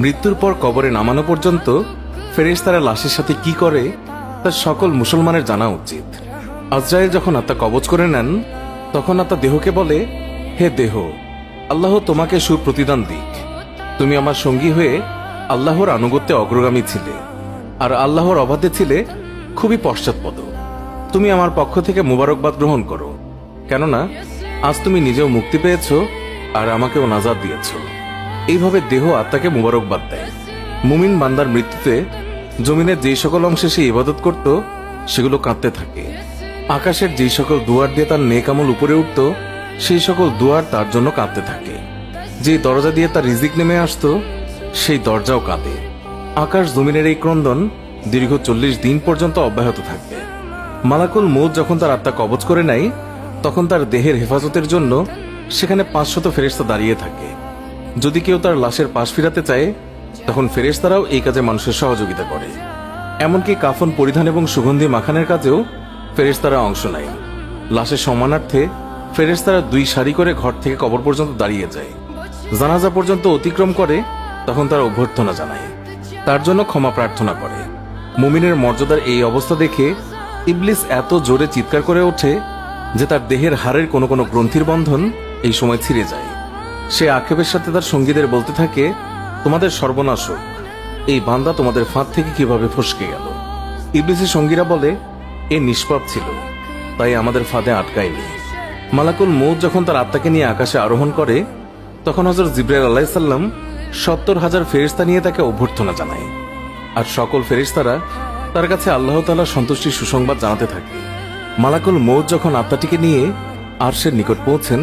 মৃত্যুর পর কবরে নামানো পর্যন্ত ফেরেশতারা লাশের সাথে কি করে তা সকল মুসলমানের জানা উচিত। আজরাইল যখন আত্মা কবজ করে নেন তখন আত্মা দেহকে বলে, হে দেহ, আল্লাহ তোমাকে সুপ্রতিদান দিক। তুমি আমার সঙ্গী হয়ে আল্লাহর আনুগত্যে অগ্রগামী ছিলে, আর আল্লাহর অবাধে ছিলে খুবই পশ্চাৎপদ। তুমি আমার পক্ষ থেকে মুবারকবাদ গ্রহণ করো, কেননা আজ তুমি নিজেও মুক্তি পেয়েছ আর আমাকেও নাজাত দিয়েছ। এইভাবে দেহ আত্মাকে মুবারকবাদ দেয়। মুমিন বান্দার মৃত্যুতে জমিনের যেই সকল অংশে সে ইবাদত করত সেগুলো কাঁদতে থাকে। আকাশের যেই সকল দুয়ার দিয়ে তার নেক আমল উপরে উঠত সেই সকল দুয়ার তার জন্য কাঁদতে থাকে। যে দরজা দিয়ে তার রিজিক নেমে আসতো সেই দরজাও কাঁদে। আকাশ জমিনের এই ক্রন্দন দীর্ঘ 40 দিন পর্যন্ত অব্যাহত থাকবে। মালাকুল মউত যখন তার আত্মা কবজ করে নেয় তখন তার দেহের হেফাজতের জন্য সেখানে 500 ফেরেশতা দাঁড়িয়ে থাকে। যদি কেউ তার লাশের পাশ ফিরাতে চায় তখন ফেরেশতারাও এই কাজে মানুষের সহযোগিতা করে। এমনকি কাফন পরিধান এবং সুগন্ধি মাখানের কাজেও ফেরেশতারা অংশ নেয়। লাশের সম্মানার্থে ফেরেশতারা 2 সারি করে ঘর থেকে কবর পর্যন্ত দাঁড়িয়ে যায়। জানাজা পর্যন্ত অতিক্রম করে তখন তারা অভ্যর্থনা জানায়, তার জন্য ক্ষমা প্রার্থনা করে। মুমিনের মর্যাদার এই অবস্থা দেখে ইবলিস এত জোরে চিৎকার করে ওঠে যে তার দেহের হাড়ের কোনো কোনো গ্রন্থির বন্ধন এই সময় ছিঁড়ে যায়। সে আক্ষেপের সাথে তার সঙ্গীদের বলতে থাকে, তোমাদের সর্বনাশ হোক, এই বান্দা তোমাদের ফাঁদ থেকে কিভাবে ফসকে গেল। ইবলিসের সঙ্গীরা বলে, এ নিষ্পাপ ছিল, তাই আমাদের ফাঁদে আটকায়নি। মালাকুল মউত যখন তার আত্মাকে নিয়ে আকাশে আরোহণ করে তখন হযরত জিবরাইল আলাইহিস সালাম 70,000 ফেরেশতা নিয়ে তাকে অভ্যর্থনা জানায়। আর সকল ফেরেশতারা তার কাছে আল্লাহ তাআলার সন্তুষ্টির সুসংবাদ জানাতে থাকে। মালাকুল মউত যখন আত্মাটিকে নিয়ে আরশের নিকট পৌঁছেন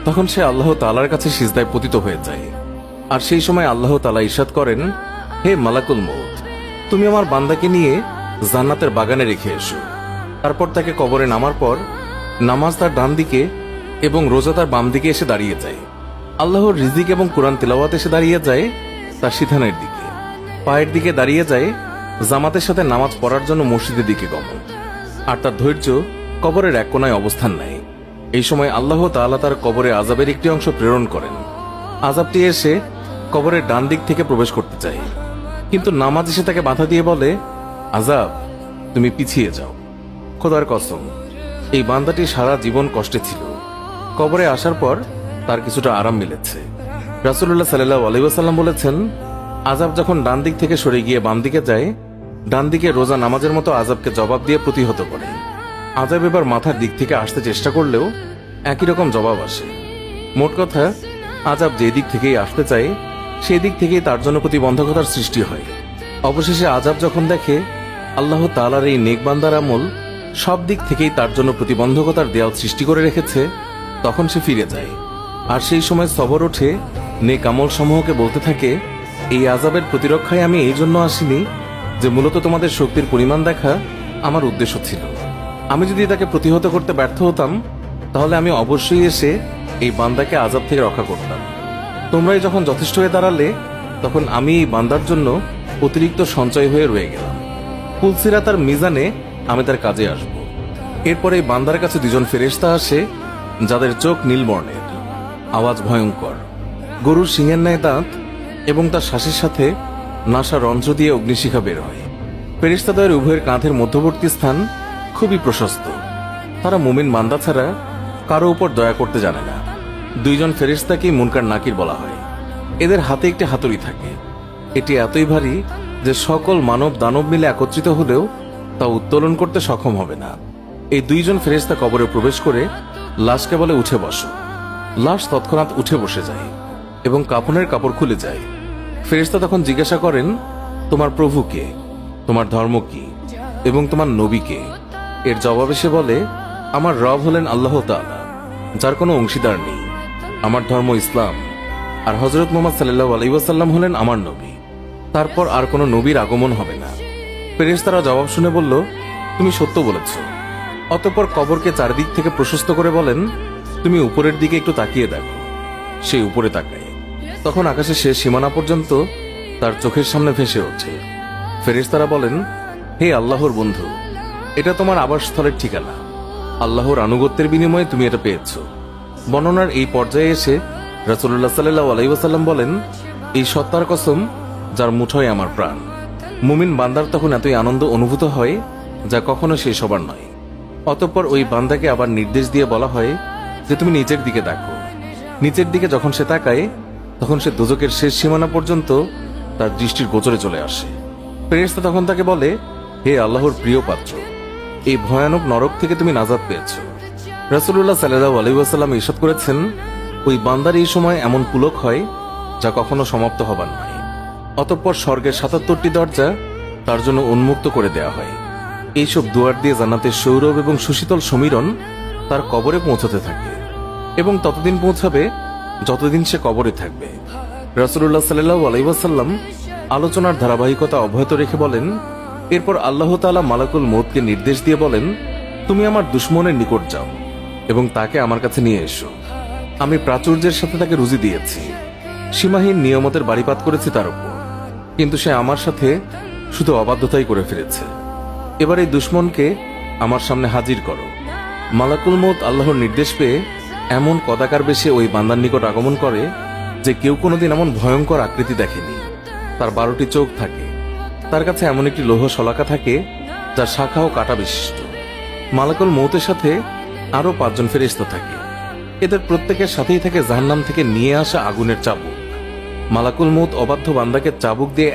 তখন সে আল্লাহ তাআলার কাছে সিজদায় পতিত হয়ে যায়। আর সেই সময় আল্লাহ তাআলা ইরশাদ করেন, হে মালাকুল মউত, তুমি আমার বান্দাকে নিয়ে জান্নাতের বাগানে রেখে এসো। তারপর তাকে কবরে নামার পর নামাজ তার ডান দিকে এবং রোজা তার বাম দিকে এসে দাঁড়িয়ে যায়। আল্লাহর রিজিক এবং কোরআন তিলাওয়াত এসে দাঁড়িয়ে যায় তার সিধানের দিকে। পায়ের দিকে দাঁড়িয়ে যায় জামাতের সাথে নামাজ পড়ার জন্য মসজিদের দিকে গমন। আর তার ধৈর্য কবরের এক কোনায় অবস্থান নেয়। এই সময় আল্লাহ তাআলা তার কবরে আযাবের একটি অংশ প্রেরণ করেন। আযাবটি এসে কবরের ডান দিক থেকে প্রবেশ করতে চায়, কিন্তু নামাজ এসে তাকে বাধা দিয়ে বলে, আযাব, তুমি পিছিয়ে যাও। খোদার কসম, এই বান্দাটি সারা জীবন কষ্টে ছিল, কবরে আসার পর তার কিছুটা আরাম মিলেছে। রাসূলুল্লাহ সাল্লাল্লাহু আলাইহি ওয়াসাল্লাম বলেছেন, আযাব যখন ডান দিক থেকে সরে গিয়ে বাম দিকে যায়, ডান দিকে রোজা নামাজের মতো আযাবকে জবাব দিয়ে প্রতিহত করে। আযাব এবার মাথার দিক থেকে আসতে চেষ্টা করলেও একই রকম জবাব আসে। মোট কথা, আযাব যে দিক থেকেই আসতে চায় সেই দিক থেকেই তার জন্য প্রতিবন্ধকতার সৃষ্টি হয়। অবশেষে আযাব যখন দেখে আল্লাহ তাআলার এই নেক বান্দার আমল সব দিক থেকেই তার জন্য প্রতিবন্ধকতার দেয়াল সৃষ্টি করে রেখেছে তখন সে ফিরে যায়। আর সেই সময় সবর ওঠে নেক আমল সমূহকে বলতে থাকে, এই আযাবের প্রতিরক্ষায় আমি এই জন্য আসিনি যে মূলত তোমাদের শক্তির পরিমাণ দেখা আমার উদ্দেশ্য ছিল। আমি যদি তাকে প্রতিহত করতে ব্যর্থ হতাম তাহলে আমি অবশ্যই এসে এই বান্দাকে আযাব থেকে রক্ষা করতাম। তোমরাই যখন যথেষ্ট হয়ে দাঁড়ালে তখন আমি এই বান্দার জন্য অতিরিক্ত সঞ্চয় হয়ে রয়ে গেলাম। পুলসিরাত আর মিজানে আমি তার কাজে আসব। এরপরে এই বান্দার কাছে 2 জন ফেরেশতা আসে যাদের চোখ নীল বর্ণের, আওয়াজ ভয়ঙ্কর, গরুর শিঙের ন্যায় দাঁত এবং তার শ্বাসের সাথে নাসা রন্ধ্র দিয়ে অগ্নিশিখা বের হয়। ফেরেশতাদের উভয়ের কাঁধের মধ্যবর্তী স্থান খুবই প্রশস্ত। তারা মুমিন বান্দা ছাড়া কারো উপর দয়া করতে জানে না। 2 জন ফেরেশতাকেই মুনকার নাকির বলা হয়। এদের হাতে একটি হাতুড়ি থাকে। এটি এতই ভারী যে সকল মানব দানব মিলে একত্রিত হলেও তা উত্তোলন করতে সক্ষম হবে না। এই 2 জন ফেরেশতা কবরে প্রবেশ করে লাশকে বলে, উঠে বসো। লাশ তৎক্ষণাৎ উঠে বসে যায় এবং কাফনের কাপড় খুলে যায়। ফেরেশতা তখন জিজ্ঞাসা করেন, তোমার প্রভু কে, তোমার ধর্ম কি এবং তোমার নবী কে? এর জবাবে সে বলে, আমার রব হলেন আল্লাহ তাআলা, যার কোনো অংশীদার নেই। আমার ধর্ম ইসলাম, আর হযরত মুহাম্মদ সাল্লাল্লাহু আলাইহি ওয়াসাল্লাম হলেন আমার নবী। তারপর আর কোনো নবীর আগমন হবে না। ফেরেশতারা জবাব শুনে বলল, তুমি সত্য বলেছ। অতঃপর কবরকে চারদিক থেকে প্রশস্ত করে বলেন, তুমি উপরের দিকে একটু তাকিয়ে দেখো। সে উপরে তাকায়, তখন আকাশে শেষ সীমানা পর্যন্ত তার চোখের সামনে ভেসে ওঠে। ফেরেশতারা বলেন, হে আল্লাহর বন্ধু, এটা তোমার আবাসস্থলের ঠিকানা। আল্লাহর আনুগত্যের বিনিময়ে তুমি এটা পেয়েছ। বর্ণনার এই পর্যায়ে এসে রাসূলুল্লাহ সাল্লাল্লাহু আলাইহি ওয়াসাল্লাম বলেন, এই সত্তার কসম, যার মুঠোয় আমার প্রাণ। মুমিন বান্দার তখন এতই আনন্দ অনুভূত হয় যা কখনো শেষ হবার নয়। অতঃপর ওই বান্দাকে আবার নির্দেশ দিয়ে বলা হয় যে তুমি নিচের দিকে দেখো। নিচের দিকে যখন সে তাকায় তখন সে দোজকের শেষ সীমানা পর্যন্ত তার দৃষ্টির গোচরে চলে আসে। ফেরেশতা তখন তাকে বলে, হে আল্লাহর প্রিয় পাত্র, এই ভয়ানক নরক থেকে তুমি নাজাত পেয়েছ। রাসূলুল্লাহ সাল্লাল্লাহু আলাইহি ওয়াসাল্লাম ইরশাদ করেছেন, ওই বান্দার এই সময় এমন পুলক হয় যা কখনো সমাপ্ত হবার নয়। অতঃপর স্বর্গের ৭৭টি দরজা তার জন্য উন্মুক্ত করে দেয়া হয়। এইসব দুয়ার দিয়ে জান্নাতের সৌরভ এবং সুশীতল সমীরণ তার কবরে পৌঁছাতে থাকে এবং ততদিন পৌঁছাবে যতদিন সে কবরে থাকবে। রাসূলুল্লাহ সাল্লাল্লাহু আলাইহি ওয়াসাল্লাম আলোচনার ধারাবাহিকতা অব্যাহত রেখে বলেন, এরপর আল্লাহ তাআলা মালাকুল মউতকে নির্দেশ দিয়ে বলেন, তুমি আমার দুশমনের নিকট যাও এবং তাকে আমার কাছে নিয়ে এসো। আমি প্রাচুর্যের সাথে তাকে রুজি দিয়েছি, সীমাহীন নিয়ামতের বাড়িপাত করেছি তার উপর, কিন্তু সে আমার সাথে শুধু অবাধ্যতাই করে ফিরেছে। এবার এই দুশমনকে আমার সামনে হাজির করো। মালাকুল মউত আল্লাহর নির্দেশ পেয়ে এমন কদাকার বেশে ওই বান্দার নিকট আগমন করে যে কেউ কোনোদিন এমন ভয়ঙ্কর আকৃতি দেখেনি। তার 12টি চোখ থাকে, তার কাছে এমন একটি লৌহ শলাকা থাকে যার শাখা ও কাঁটা বিশিষ্ট। মালাকুল মউতের সাথে আরো 5 জন ফেরেশতা থাকে। এদের প্রত্যেকের সাথেই থাকে জাহান্নাম থেকে নিয়ে আসা আগুনের চাবুক। মালাকুল মউত অবাধ্য বান্দাকে চাবুক দিয়ে